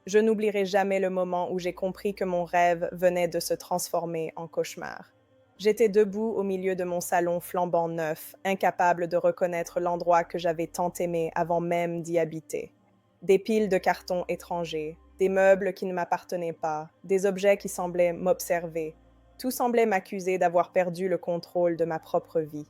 Je n'oublierai jamais le moment où j'ai compris que mon rêve venait de se transformer en cauchemar. J'étais debout au milieu de mon salon flambant neuf, incapable de reconnaître l'endroit que j'avais tant aimé avant même d'y habiter. Des piles de cartons étrangers, des meubles qui ne m'appartenaient pas, des objets qui semblaient m'observer. Tout semblait m'accuser d'avoir perdu le contrôle de ma propre vie.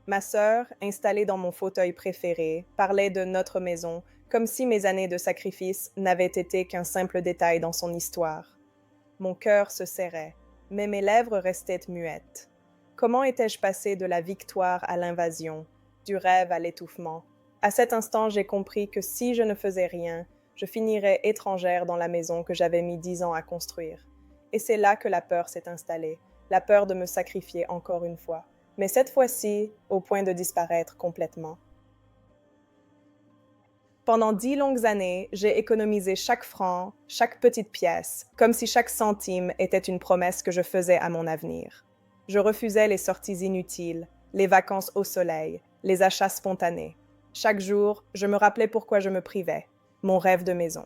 Ma sœur, installée dans mon fauteuil préféré, parlait de notre maison comme si mes années de sacrifice n'avaient été qu'un simple détail dans son histoire. Mon cœur se serrait, mais mes lèvres restaient muettes. Comment étais-je passée de la victoire à l'invasion, du rêve à l'étouffement? À cet instant, j'ai compris que si je ne faisais rien, je finirais étrangère dans la maison que j'avais mis 10 ans à construire. Et c'est là que la peur s'est installée, la peur de me sacrifier encore une fois, mais cette fois-ci au point de disparaître complètement. Pendant 10 longues années, j'ai économisé chaque franc, chaque petite pièce, comme si chaque centime était une promesse que je faisais à mon avenir. Je refusais les sorties inutiles, les vacances au soleil, les achats spontanés. Chaque jour, je me rappelais pourquoi je me privais. Mon rêve de maison.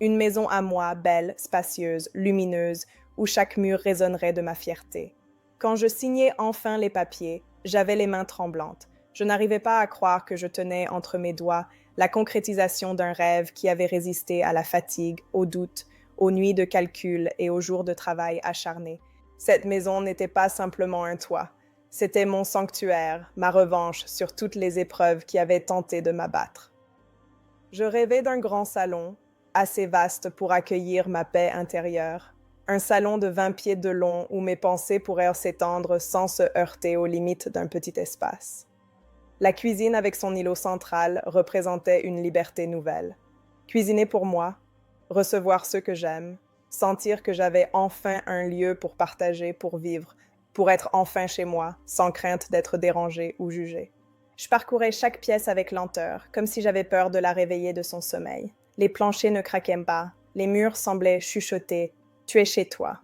Une maison à moi, belle, spacieuse, lumineuse, où chaque mur résonnerait de ma fierté. Quand je signais enfin les papiers, j'avais les mains tremblantes. Je n'arrivais pas à croire que je tenais entre mes doigts la concrétisation d'un rêve qui avait résisté à la fatigue, aux doutes, aux nuits de calcul et aux jours de travail acharné. Cette maison n'était pas simplement un toit, c'était mon sanctuaire, ma revanche sur toutes les épreuves qui avaient tenté de m'abattre. Je rêvais d'un grand salon, assez vaste pour accueillir ma paix intérieure, un salon de 20 pieds de long où mes pensées pourraient s'étendre sans se heurter aux limites d'un petit espace. La cuisine avec son îlot central représentait une liberté nouvelle. Cuisiner pour moi, recevoir ceux que j'aime, sentir que j'avais enfin un lieu pour partager, pour vivre, pour être enfin chez moi, sans crainte d'être dérangée ou jugée. Je parcourais chaque pièce avec lenteur, comme si j'avais peur de la réveiller de son sommeil. Les planchers ne craquaient pas, les murs semblaient chuchoter « Tu es chez toi ».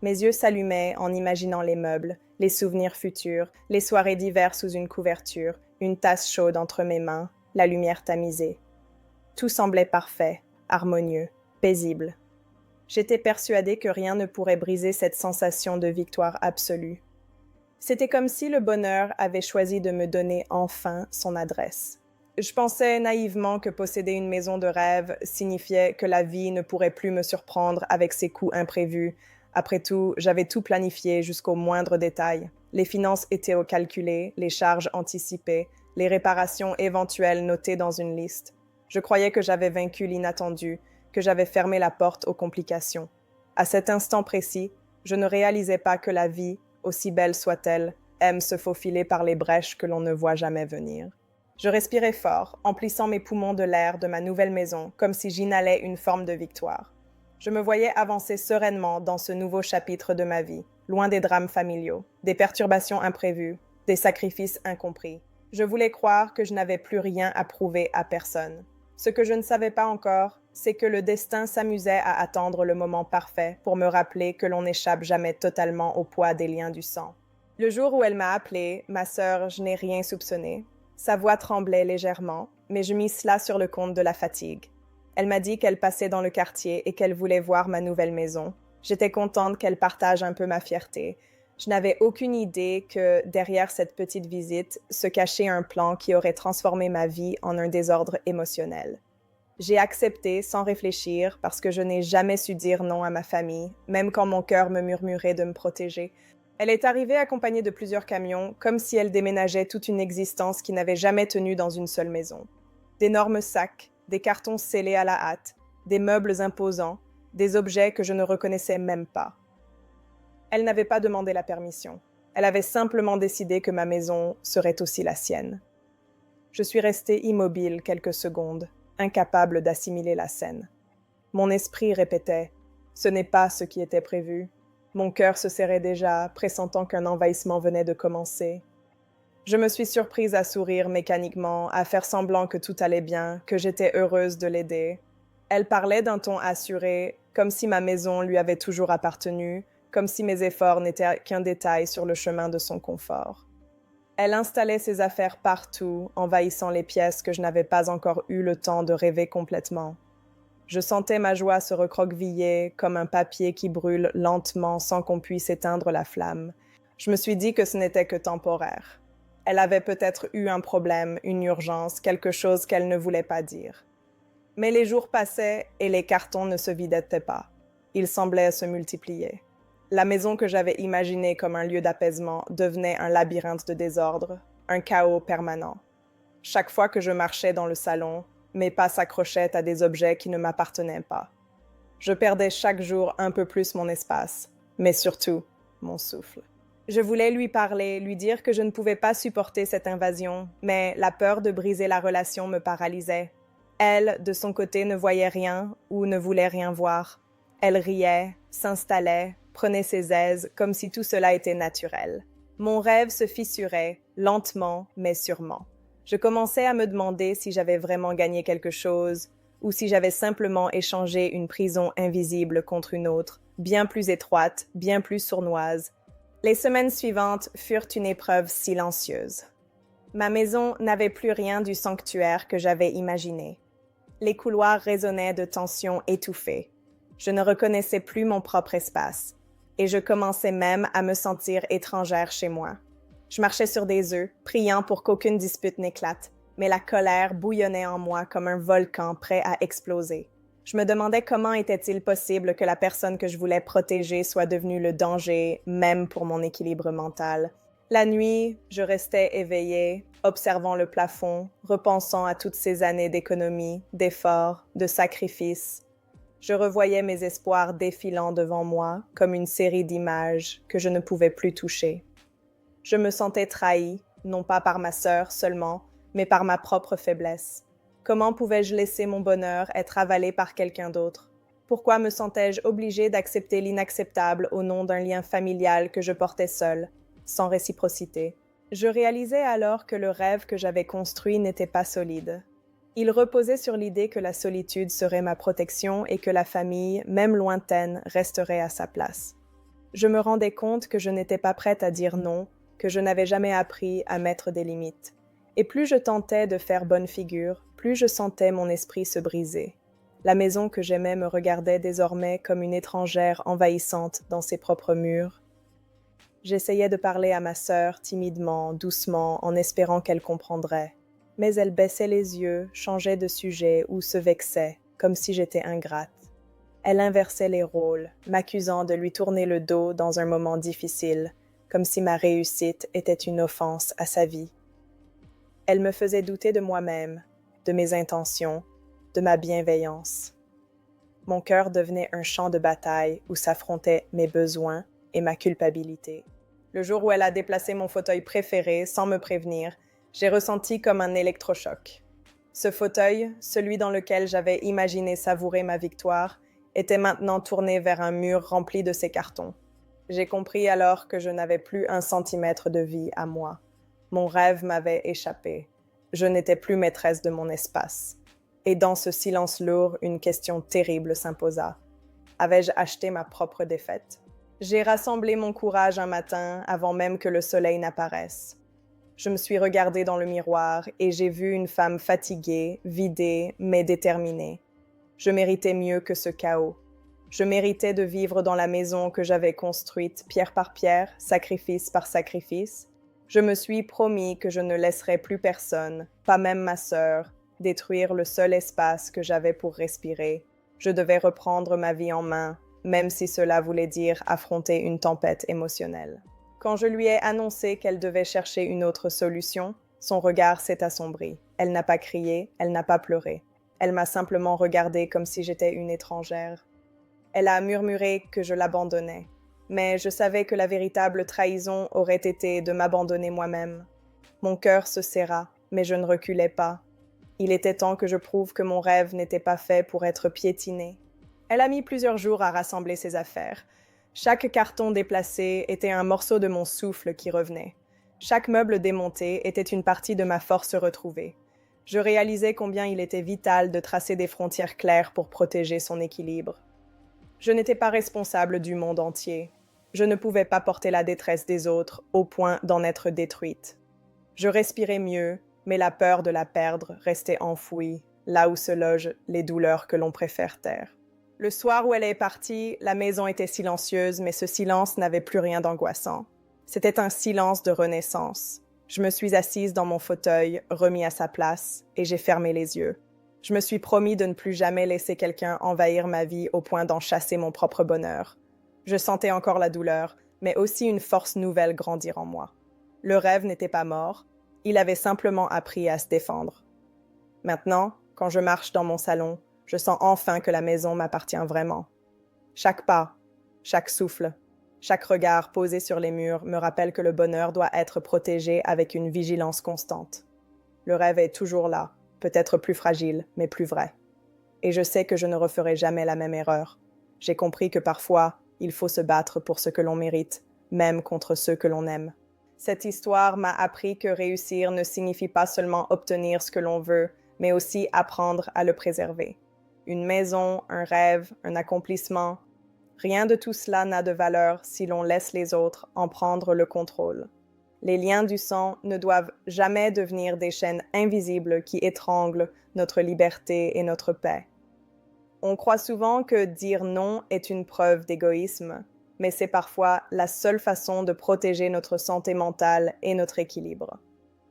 Mes yeux s'allumaient en imaginant les meubles, les souvenirs futurs, les soirées d'hiver sous une couverture, une tasse chaude entre mes mains, la lumière tamisée. Tout semblait parfait, harmonieux, paisible. J'étais persuadée que rien ne pourrait briser cette sensation de victoire absolue. C'était comme si le bonheur avait choisi de me donner enfin son adresse. Je pensais naïvement que posséder une maison de rêve signifiait que la vie ne pourrait plus me surprendre avec ses coups imprévus. Après tout, j'avais tout planifié jusqu'au moindre détail. Les finances étaient au calculé, les charges anticipées, les réparations éventuelles notées dans une liste. Je croyais que j'avais vaincu l'inattendu, que j'avais fermé la porte aux complications. À cet instant précis, je ne réalisais pas que la vie, aussi belle soit-elle, aime se faufiler par les brèches que l'on ne voit jamais venir. Je respirais fort, emplissant mes poumons de l'air de ma nouvelle maison, comme si j'inhalais une forme de victoire. Je me voyais avancer sereinement dans ce nouveau chapitre de ma vie, loin des drames familiaux, des perturbations imprévues, des sacrifices incompris. Je voulais croire que je n'avais plus rien à prouver à personne. Ce que je ne savais pas encore, c'est que le destin s'amusait à attendre le moment parfait pour me rappeler que l'on n'échappe jamais totalement au poids des liens du sang. Le jour où elle m'a appelée, ma sœur, je n'ai rien soupçonné. Sa voix tremblait légèrement, mais je mis cela sur le compte de la fatigue. Elle m'a dit qu'elle passait dans le quartier et qu'elle voulait voir ma nouvelle maison. J'étais contente qu'elle partage un peu ma fierté. Je n'avais aucune idée que, derrière cette petite visite, se cachait un plan qui aurait transformé ma vie en un désordre émotionnel. J'ai accepté sans réfléchir parce que je n'ai jamais su dire non à ma famille, même quand mon cœur me murmurait de me protéger. Elle est arrivée accompagnée de plusieurs camions, comme si elle déménageait toute une existence qui n'avait jamais tenu dans une seule maison. D'énormes sacs, des cartons scellés à la hâte, des meubles imposants, des objets que je ne reconnaissais même pas. Elle n'avait pas demandé la permission. Elle avait simplement décidé que ma maison serait aussi la sienne. Je suis restée immobile quelques secondes, incapable d'assimiler la scène. Mon esprit répétait « Ce n'est pas ce qui était prévu ». Mon cœur se serrait déjà, pressentant qu'un envahissement venait de commencer. Je me suis surprise à sourire mécaniquement, à faire semblant que tout allait bien, que j'étais heureuse de l'aider. Elle parlait d'un ton assuré, comme si ma maison lui avait toujours appartenu, comme si mes efforts n'étaient qu'un détail sur le chemin de son confort. Elle installait ses affaires partout, envahissant les pièces que je n'avais pas encore eu le temps de rêver complètement. Je sentais ma joie se recroqueviller comme un papier qui brûle lentement sans qu'on puisse éteindre la flamme. Je me suis dit que ce n'était que temporaire. Elle avait peut-être eu un problème, une urgence, quelque chose qu'elle ne voulait pas dire. Mais les jours passaient et les cartons ne se vidaient pas. Ils semblaient se multiplier. La maison que j'avais imaginée comme un lieu d'apaisement devenait un labyrinthe de désordre, un chaos permanent. Chaque fois que je marchais dans le salon, mes pas s'accrochaient à des objets qui ne m'appartenaient pas. Je perdais chaque jour un peu plus mon espace, mais surtout mon souffle. Je voulais lui parler, lui dire que je ne pouvais pas supporter cette invasion, mais la peur de briser la relation me paralysait. Elle, de son côté, ne voyait rien ou ne voulait rien voir. Elle riait, s'installait, prenait ses aises, comme si tout cela était naturel. Mon rêve se fissurait, lentement mais sûrement. Je commençais à me demander si j'avais vraiment gagné quelque chose, ou si j'avais simplement échangé une prison invisible contre une autre, bien plus étroite, bien plus sournoise. Les semaines suivantes furent une épreuve silencieuse. Ma maison n'avait plus rien du sanctuaire que j'avais imaginé. Les couloirs résonnaient de tensions étouffées. Je ne reconnaissais plus mon propre espace, et je commençais même à me sentir étrangère chez moi. Je marchais sur des œufs, priant pour qu'aucune dispute n'éclate, mais la colère bouillonnait en moi comme un volcan prêt à exploser. Je me demandais comment était-il possible que la personne que je voulais protéger soit devenue le danger, même pour mon équilibre mental. La nuit, je restais éveillée, observant le plafond, repensant à toutes ces années d'économie, d'efforts, de sacrifices. Je revoyais mes espoirs défilant devant moi comme une série d'images que je ne pouvais plus toucher. Je me sentais trahie, non pas par ma sœur seulement, mais par ma propre faiblesse. Comment pouvais-je laisser mon bonheur être avalé par quelqu'un d'autre? Pourquoi me sentais-je obligée d'accepter l'inacceptable au nom d'un lien familial que je portais seule, sans réciprocité? Je réalisais alors que le rêve que j'avais construit n'était pas solide. Il reposait sur l'idée que la solitude serait ma protection et que la famille, même lointaine, resterait à sa place. Je me rendais compte que je n'étais pas prête à dire non, que je n'avais jamais appris à mettre des limites. Et plus je tentais de faire bonne figure, plus je sentais mon esprit se briser. La maison que j'aimais me regardait désormais comme une étrangère envahissante dans ses propres murs. J'essayais de parler à ma sœur timidement, doucement, en espérant qu'elle comprendrait. Mais elle baissait les yeux, changeait de sujet ou se vexait, comme si j'étais ingrate. Elle inversait les rôles, m'accusant de lui tourner le dos dans un moment difficile, comme si ma réussite était une offense à sa vie. Elle me faisait douter de moi-même, de mes intentions, de ma bienveillance. Mon cœur devenait un champ de bataille où s'affrontaient mes besoins et ma culpabilité. Le jour où elle a déplacé mon fauteuil préféré sans me prévenir, j'ai ressenti comme un électrochoc. Ce fauteuil, celui dans lequel j'avais imaginé savourer ma victoire, était maintenant tourné vers un mur rempli de ces cartons. J'ai compris alors que je n'avais plus un centimètre de vie à moi. Mon rêve m'avait échappé. Je n'étais plus maîtresse de mon espace. Et dans ce silence lourd, une question terrible s'imposa. Avais-je acheté ma propre défaite? J'ai rassemblé mon courage un matin avant même que le soleil n'apparaisse. Je me suis regardée dans le miroir et j'ai vu une femme fatiguée, vidée, mais déterminée. Je méritais mieux que ce chaos. Je méritais de vivre dans la maison que j'avais construite pierre par pierre, sacrifice par sacrifice. Je me suis promis que je ne laisserais plus personne, pas même ma sœur, détruire le seul espace que j'avais pour respirer. Je devais reprendre ma vie en main, même si cela voulait dire affronter une tempête émotionnelle. Quand je lui ai annoncé qu'elle devait chercher une autre solution, son regard s'est assombri. Elle n'a pas crié, elle n'a pas pleuré. Elle m'a simplement regardée comme si j'étais une étrangère. Elle a murmuré que je l'abandonnais. Mais je savais que la véritable trahison aurait été de m'abandonner moi-même. Mon cœur se serra, mais je ne reculais pas. Il était temps que je prouve que mon rêve n'était pas fait pour être piétiné. Elle a mis plusieurs jours à rassembler ses affaires. Chaque carton déplacé était un morceau de mon souffle qui revenait. Chaque meuble démonté était une partie de ma force retrouvée. Je réalisais combien il était vital de tracer des frontières claires pour protéger son équilibre. Je n'étais pas responsable du monde entier. Je ne pouvais pas porter la détresse des autres au point d'en être détruite. Je respirais mieux, mais la peur de la perdre restait enfouie, là où se logent les douleurs que l'on préfère taire. Le soir où elle est partie, la maison était silencieuse, mais ce silence n'avait plus rien d'angoissant. C'était un silence de renaissance. Je me suis assise dans mon fauteuil, remis à sa place, et j'ai fermé les yeux. Je me suis promis de ne plus jamais laisser quelqu'un envahir ma vie au point d'en chasser mon propre bonheur. Je sentais encore la douleur, mais aussi une force nouvelle grandir en moi. Le rêve n'était pas mort, il avait simplement appris à se défendre. Maintenant, quand je marche dans mon salon, je sens enfin que la maison m'appartient vraiment. Chaque pas, chaque souffle, chaque regard posé sur les murs me rappelle que le bonheur doit être protégé avec une vigilance constante. Le rêve est toujours là, peut-être plus fragile, mais plus vrai. Et je sais que je ne referai jamais la même erreur. J'ai compris que parfois, il faut se battre pour ce que l'on mérite, même contre ceux que l'on aime. Cette histoire m'a appris que réussir ne signifie pas seulement obtenir ce que l'on veut, mais aussi apprendre à le préserver. Une maison, un rêve, un accomplissement, rien de tout cela n'a de valeur si l'on laisse les autres en prendre le contrôle. Les liens du sang ne doivent jamais devenir des chaînes invisibles qui étranglent notre liberté et notre paix. On croit souvent que dire non est une preuve d'égoïsme, mais c'est parfois la seule façon de protéger notre santé mentale et notre équilibre.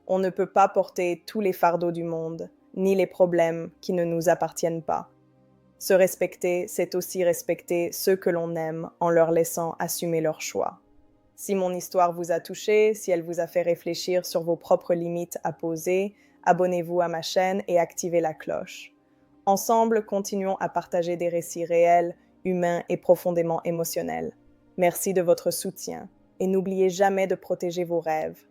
On ne peut pas porter tous les fardeaux du monde, ni les problèmes qui ne nous appartiennent pas. Se respecter, c'est aussi respecter ceux que l'on aime en leur laissant assumer leurs choix. Si mon histoire vous a touché, si elle vous a fait réfléchir sur vos propres limites à poser, abonnez-vous à ma chaîne et activez la cloche. Ensemble, continuons à partager des récits réels, humains et profondément émotionnels. Merci de votre soutien et n'oubliez jamais de protéger vos rêves.